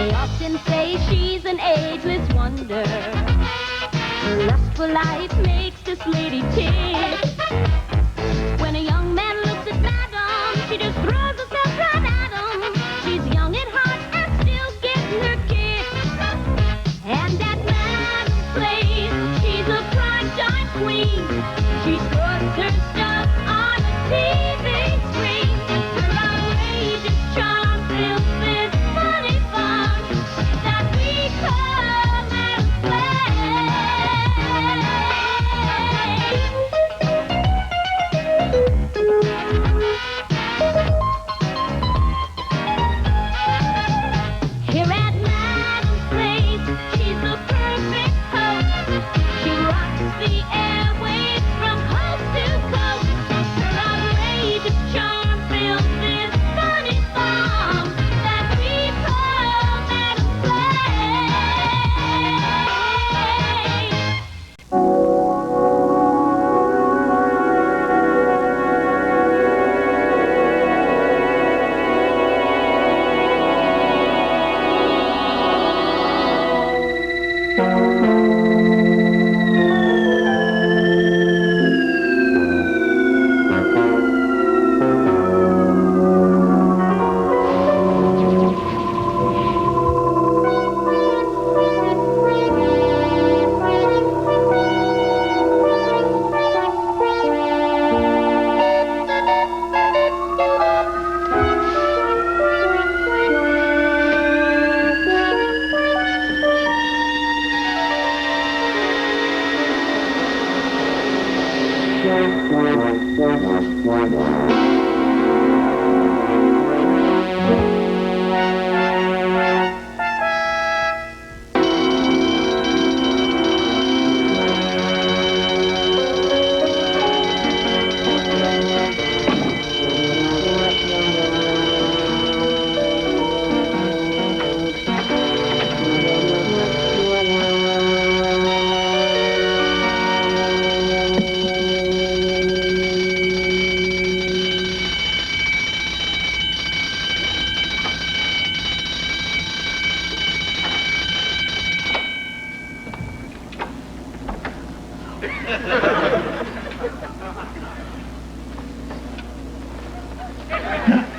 They often say she's an ageless wonder. Her lust for life makes this lady tick. When a young man looks at Madame, she just throws herself right at him. She's young at heart and still getting her kick. And at Madame's place, she's a prime time queen. She struts her stuff on a TV screen. Her outrageous charm fills this funny fun that we call Madame's Here at Madame's place, she's the perfect host. She rocks the airwaves from coast to coast. Her outrageous charm fills this funny song that we call Madame's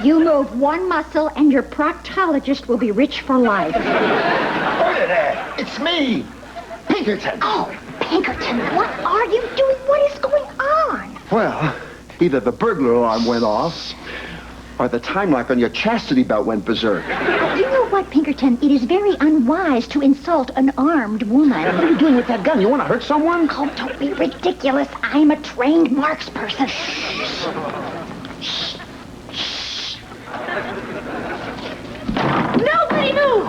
You move one muscle and your proctologist will be rich for life. Look at that. It's me, Pinkerton. Oh, Pinkerton, what are you doing? What is going on? Well, either the burglar alarm went off or the time lock on your chastity belt went berserk. You know what, Pinkerton? It is very unwise to insult an armed woman. What are you doing with that gun? You want to hurt someone? Oh, don't be ridiculous. I'm a trained marksperson. Nobody move!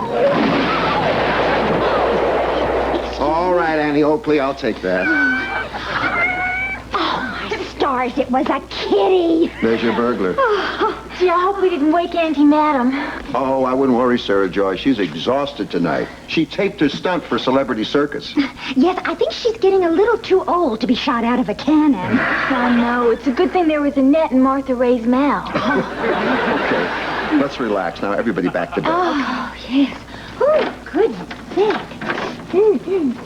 All right, Annie Oakley, I'll take that. Oh, my stars, it was a kitty. There's your burglar. Gee, I hope we didn't wake Auntie Madam. Oh, I wouldn't worry, Sarah Joy. She's exhausted tonight. She taped her stunt for Celebrity Circus. Yes, I think she's getting a little too old to be shot out of a cannon. I know. It's a good thing there was a net in Martha Ray's mouth. Okay, let's relax now. Everybody back to bed. Oh, yes. Oh, good thick. Mm-hmm.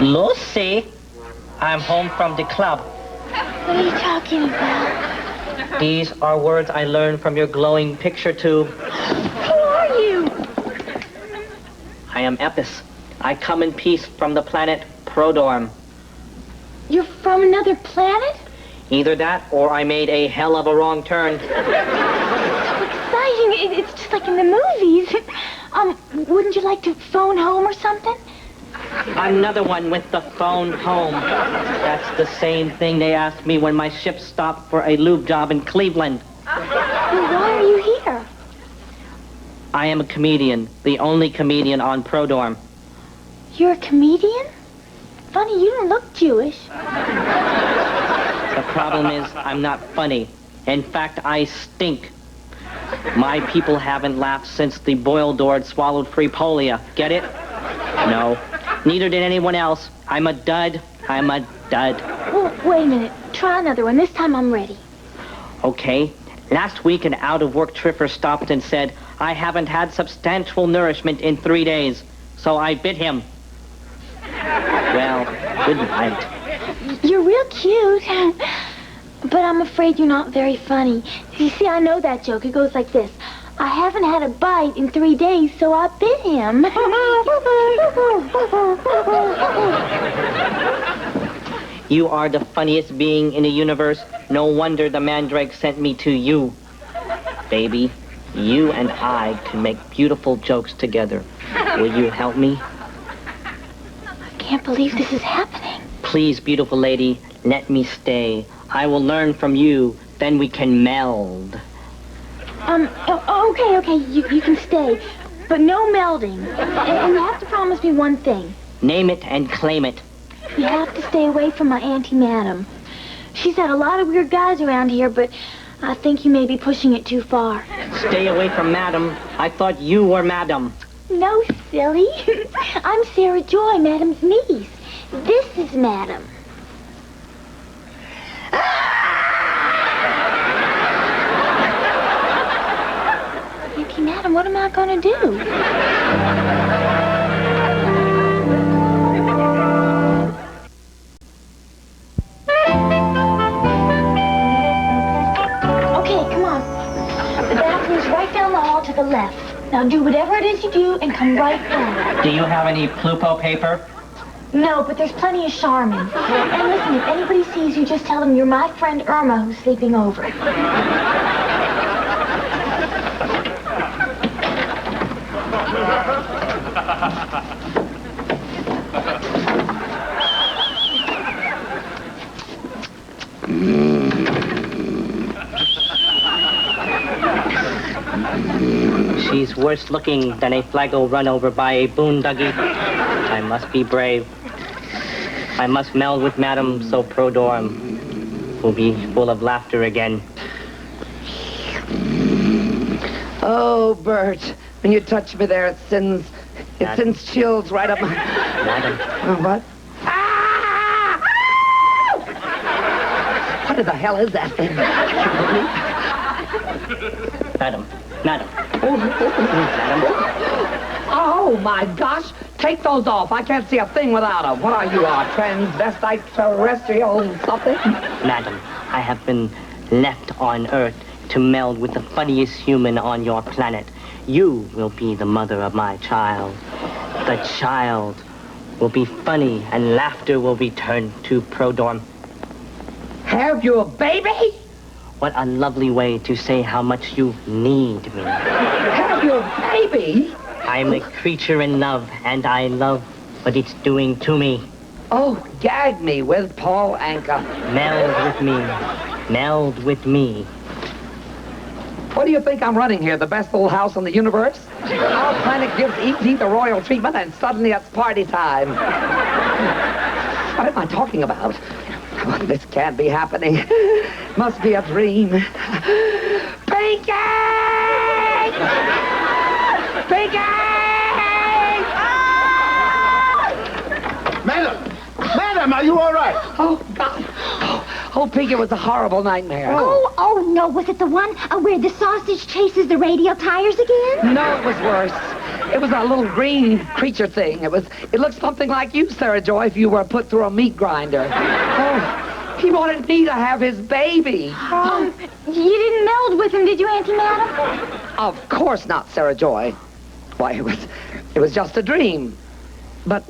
Lucy, I'm home from the club. What are you talking about? These are words I learned from your glowing picture tube. Who are you? I am Epis. I come in peace from the planet Prodorm. You're from another planet? Either that, or I made a hell of a wrong turn. So exciting. It's just like in the movies. Wouldn't you like to phone home or something? Another one with the phone home. That's the same thing they asked me when my ship stopped for a lube job in Cleveland. Well, why are you here? I am a comedian, the only comedian on Prodorm. You're a comedian? Funny, you don't look Jewish. The problem is, I'm not funny. In fact, I stink. My people haven't laughed since the boiled door swallowed free polio. Get it? No. Neither did anyone else. I'm a dud. I'm a dud. Well, wait a minute. Try another one. This time I'm ready. Okay. Last week, an out-of-work tripper stopped and said, I haven't had substantial nourishment in 3 days, so I bit him. Well, good night. You're real cute. But I'm afraid you're not very funny. You see, I know that joke. It goes like this. I haven't had a bite in 3 days, so I bit him. You are the funniest being in the universe. No wonder the mandrake sent me to you. Baby, you and I can make beautiful jokes together. Will you help me? I can't believe this is happening. Please, beautiful lady, let me stay. I will learn from you, then we can meld. Okay, you can stay. But no melding. And you have to promise me one thing. Name it and claim it. You have to stay away from my Auntie Madam. She's had a lot of weird guys around here, but I think you may be pushing it too far. Stay away from Madam. I thought you were Madam. No, silly. I'm Sarah Joy, Madam's niece. This is Madam. Auntie Madam, what am I going to do? To the left. Now do whatever it is you do and come right back. Do you have any Plupo paper? No, but there's plenty of Charmin. And listen, if anybody sees you, just tell them you're my friend Irma who's sleeping over. She's worse looking than a flago run over by a boondoggie. I must be brave. I must meld with Madam so Prodorm will be full of laughter again. Oh, Bert, when you touch me there, it sends chills right up my... Madam. Oh, what? Ah! What the hell is that thing? Madam. Madam. Oh, my gosh. Take those off. I can't see a thing without them. What are you, a transvestite terrestrial something? Madam, I have been left on Earth to meld with the funniest human on your planet. You will be the mother of my child. The child will be funny and laughter will return to Prodorm. Have you a baby? What a lovely way to say how much you need me. Have you a baby? I'm a creature in love, and I love what it's doing to me. Oh, gag me with Paul Anka. Meld with me. Meld with me. What do you think I'm running here? The best little house in the universe? Our planet gives E.T. the royal treatment, and suddenly it's party time. What am I talking about? Oh, this can't be happening. Must be a dream. Pinky! Pinky! Madam, are you all right? Oh, God. Oh, Pinky, it was a horrible nightmare. Oh, no. Was it the one where the sausage chases the radial tires again? No, it was worse. It was a little green creature thing. It looked something like you, Sarah Joy, if you were put through a meat grinder. Oh, he wanted me to have his baby. You didn't meld with him, did you, Auntie Madam? Of course not, Sarah Joy. Why, it was just a dream. But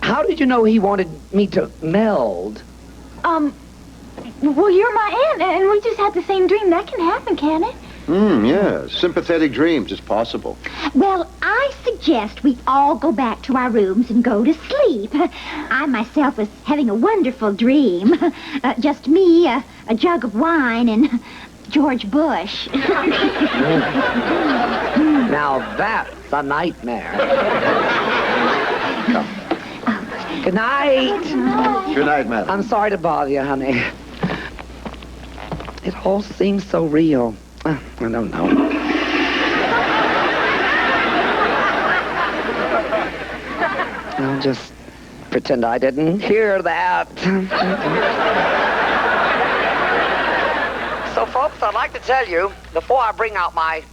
how did you know he wanted me to meld? Well, you're my aunt, and we just had the same dream. That can happen, can it? Yeah. Sympathetic dreams. It's possible. Well, I suggest we all go back to our rooms and go to sleep. I myself was having a wonderful dream. Just me, a jug of wine, and George Bush. Now that's a nightmare. Good night. Good night, madam. I'm sorry to bother you, honey. It all seems so real. I don't know. I'll just pretend I didn't hear that. So, folks, I'd like to tell you, before I bring out my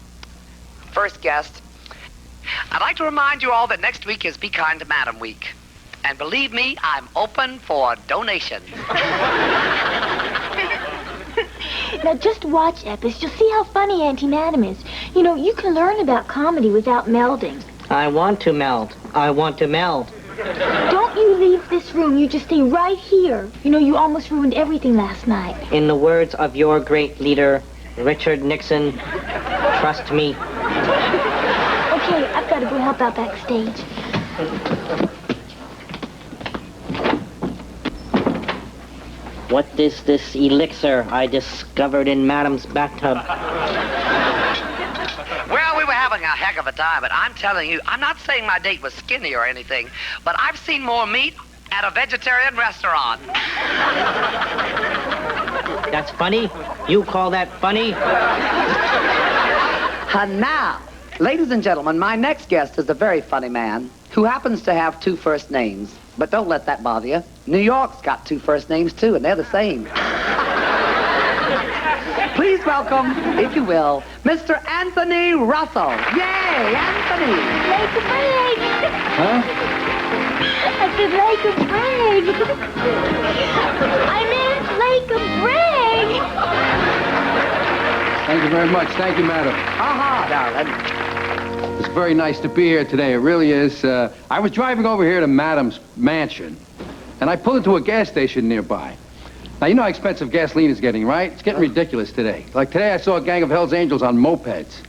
first guest, I'd like to remind you all that next week is Be Kind to Madam Week. And believe me, I'm open for donations. Now, just watch, Epis. You'll see how funny Auntie Madam is. You know, you can learn about comedy without melding. I want to meld. I want to meld. Don't you leave this room. You just stay right here. You know, you almost ruined everything last night. In the words of your great leader, Richard Nixon, trust me. Okay, I've got to go help out backstage. What is this elixir I discovered in Madam's bathtub? Well, we were having a heck of a time, but I'm telling you, I'm not saying my date was skinny or anything, but I've seen more meat at a vegetarian restaurant. That's funny? You call that funny? Now, ladies and gentlemen, my next guest is a very funny man who happens to have two first names. But don't let that bother you. New York's got two first names, too, and they're the same. Please welcome, if you will, Mr. Anthony Russell. Yay, Anthony! Lake of Bragg! Huh? I said Lake of Bragg! I meant Lake of Bragg! Thank you very much. Thank you, madam. Darling. It's very nice to be here today. It really is. I was driving over here to Madam's mansion, and I pulled into a gas station nearby. Now, you know how expensive gasoline is getting, right? It's getting ridiculous today. Like today, I saw a gang of Hell's Angels on mopeds.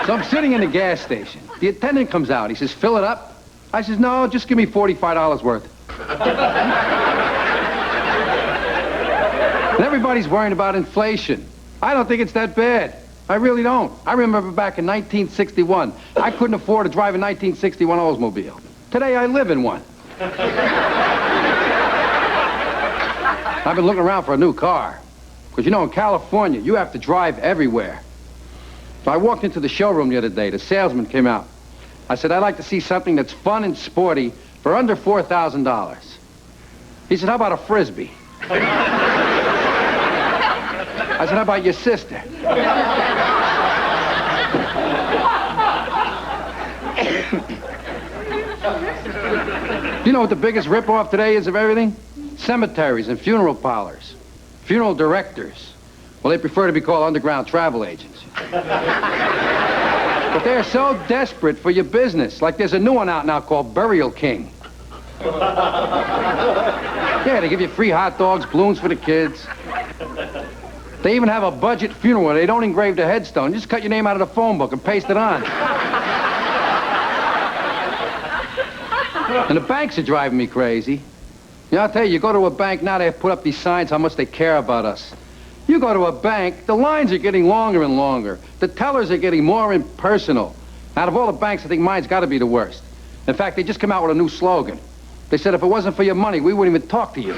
So I'm sitting in the gas station. The attendant comes out. He says, fill it up. I says, no, just give me $45 worth. And everybody's worrying about inflation. I don't think it's that bad. I really don't. I remember back in 1961, I couldn't afford to drive a 1961 Oldsmobile. Today, I live in one. I've been looking around for a new car. Because, you know, in California, you have to drive everywhere. So I walked into the showroom the other day. The salesman came out. I said, I'd like to see something that's fun and sporty for under $4,000. He said, how about a Frisbee? I said, how about your sister? Do you know what the biggest ripoff today is of everything? Cemeteries and funeral parlors. Funeral directors. Well, they prefer to be called underground travel agents. But they're so desperate for your business. Like there's a new one out now called Burial King. Yeah, they give you free hot dogs, balloons for the kids. They even have a budget funeral where they don't engrave the headstone. You just cut your name out of the phone book and paste it on. And the banks are driving me crazy. You know, I'll tell you, you go to a bank now, they put up these signs how much they care about us. You go to a bank, the lines are getting longer and longer. The tellers are getting more impersonal. Out of all the banks, I think mine's got to be the worst. In fact, they just came out with a new slogan. They said if it wasn't for your money, we wouldn't even talk to you.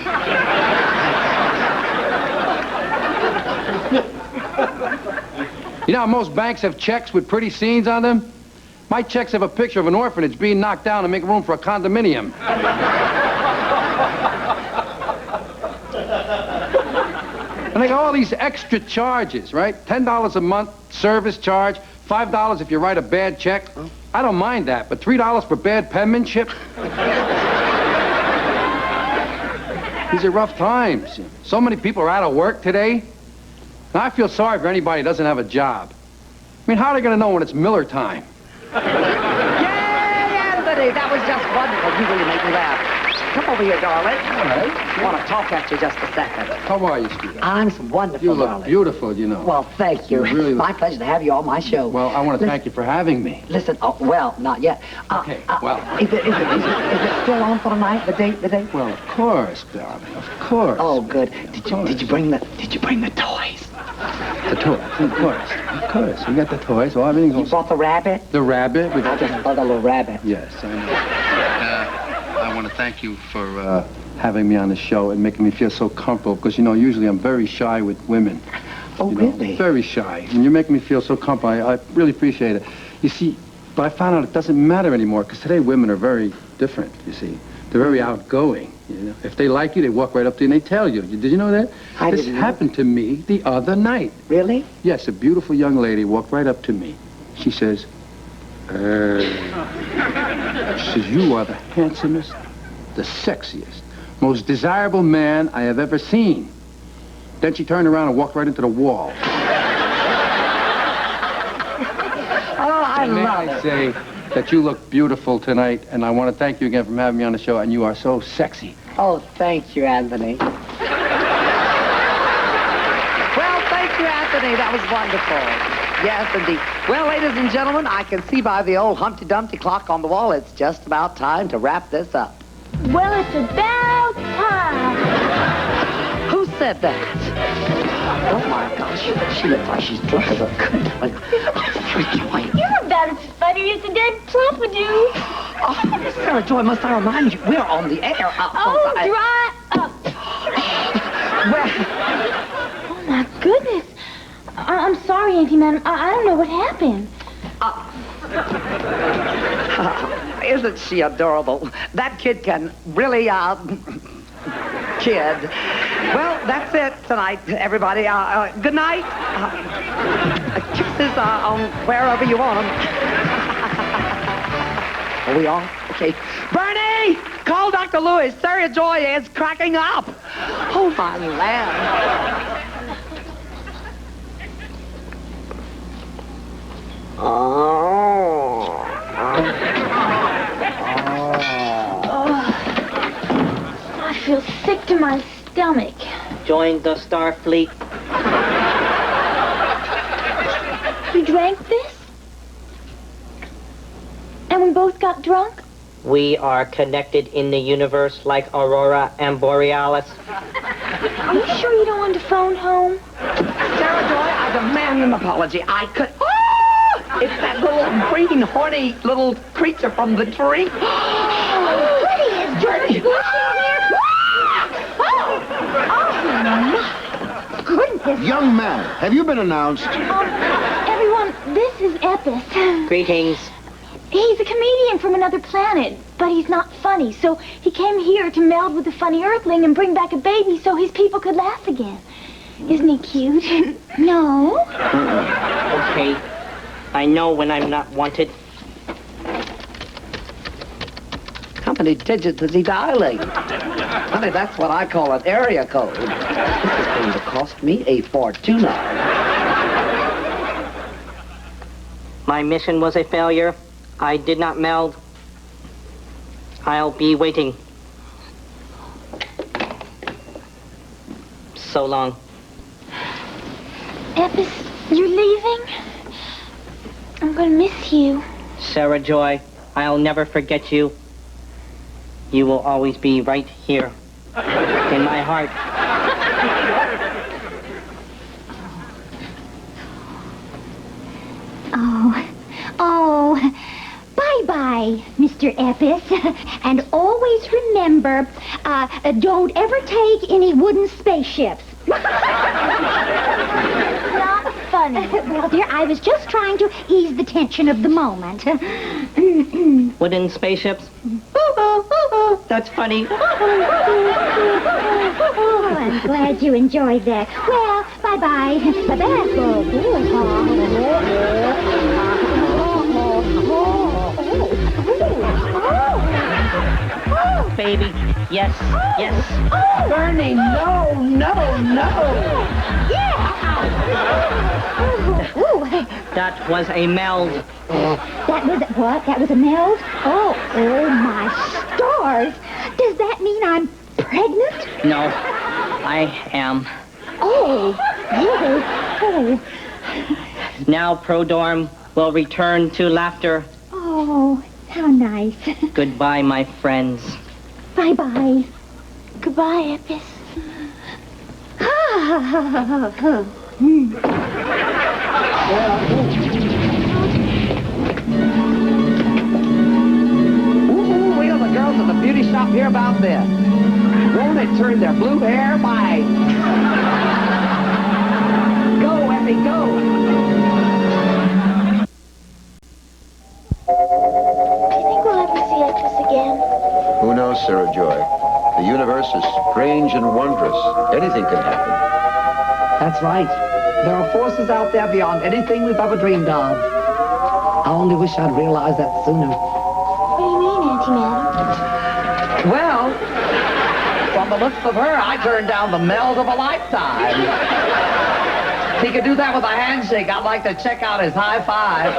You know how most banks have checks with pretty scenes on them? My checks have a picture of an orphanage being knocked down to make room for a condominium. And they got all these extra charges, right? $10 a month service charge, $5 if you write a bad check. I don't mind that, but $3 for bad penmanship? These are rough times. So many people are out of work today. And I feel sorry for anybody who doesn't have a job. I mean, how are they going to know when it's Miller time? Yay, Anthony! That was just wonderful. You really make me laugh. Come over here, darling. I want to talk at you just a second. How are you, sweetheart? I'm wonderful, You look darling. beautiful, you know. Well, thank you. You really My pleasure to have you on my show. Well, I want to thank you for having me. Listen, well, not yet. Okay, well. Is it still on for tonight? The date? Well, of course, darling, of course. Oh, good. Did you bring the toys? The toys, of course. Of course. We got the toys. Well, everything's You all... brought the rabbit? The rabbit. We I got just bought a little rabbit. Yes, I know. I want to thank you for having me on the show and making me feel so comfortable because, you know, usually I'm very shy with women. Oh, You know, really? very shy. And you're making me feel so comfortable. I really appreciate it. You see, but I found out it doesn't matter anymore because today women are very different, you see. They're very outgoing, you know. If they like you, they walk right up to you and they tell you. Did you know that? I This didn't know. happened to me the other night. Really? Yes, a beautiful young lady walked right up to me. She says, she says, you are the handsomest, the sexiest, most desirable man I have ever seen. Then she turned around and walked right into the wall. Oh, I And may love I it. say that you look beautiful tonight, and I want to thank you again for having me on the show, and you are so sexy. Oh, thank you, Anthony. Well, thank you, Anthony. That was wonderful. Yes, indeed. Well, ladies and gentlemen, I can see by the old Humpty Dumpty clock on the wall it's just about time to wrap this up. Well, it's about time. Who said that? Oh, my gosh. She looks like she's drunk as a good one. Freaking white. You're about as funny as a dead floppadoo. Oh, Sarah Joy, must I remind you, we're on the air. Oh, dry up. Well, Oh, my goodness. I'm sorry, Auntie Madam. I don't know what happened. isn't she adorable? That kid can really, kid. Well, that's it tonight, everybody. Good night. Kisses on wherever you want them. Are we on? Okay. Bernie! Call Dr. Lewis. Sarah Joy is cracking up. Oh, my land. I feel sick to my stomach. Join the Starfleet. You drank this? And we both got drunk? We are connected in the universe like Aurora and Borealis. Are you sure you don't want to phone home? Sarah Joy, I demand an apology. I could... Oh! It's that little green, horny little creature from the tree. Oh, Bernie! Goodness. Young man, have you been announced? Everyone, this is Epis. Greetings. He's a comedian from another planet, but he's not funny, so he came here to meld with the funny Earthling and bring back a baby so his people could laugh again. Isn't he cute? No. Okay. I know when I'm not wanted. How many digits does he dialate? Honey, that's what I call an area code. This is going to cost me a fortune. My mission was a failure. I did not meld. I'll be waiting. So long. Epis, you're leaving? I'm gonna miss you. Sarah Joy, I'll never forget you. You will always be right here in my heart. Oh, bye-bye, Mr. Epis. And always remember, don't ever take any wooden spaceships. Not funny. Well, dear, I was just trying to ease the tension of the moment. Wooden spaceships? That's funny. Oh, I'm glad you enjoyed that. Well, bye-bye. Bye-bye. baby. Yes, yes. Bernie, no, no, no. Ooh, That was a meld. that was what? That was a meld? Oh, my stars. Does that mean I'm pregnant? No, I am. Oh, really? Oh. Now Prodorm will return to laughter. Oh, how nice. Goodbye, my friends. Bye-bye. Goodbye, Epis. Ooh, wait till the girls at the beauty shop hear about this. Won't it turn their blue hair white? Go, Effie, go. Do you think we'll ever see Epis again? Who knows, Sarah Joy? The universe is strange and wondrous. Anything can happen. That's right. There are forces out there beyond anything we've ever dreamed of. I only wish I'd realized that sooner. What do you mean, Antimatter? Well, from the looks of her, I turned down the meld of a lifetime. If he could do that with a handshake, I'd like to check out his high five.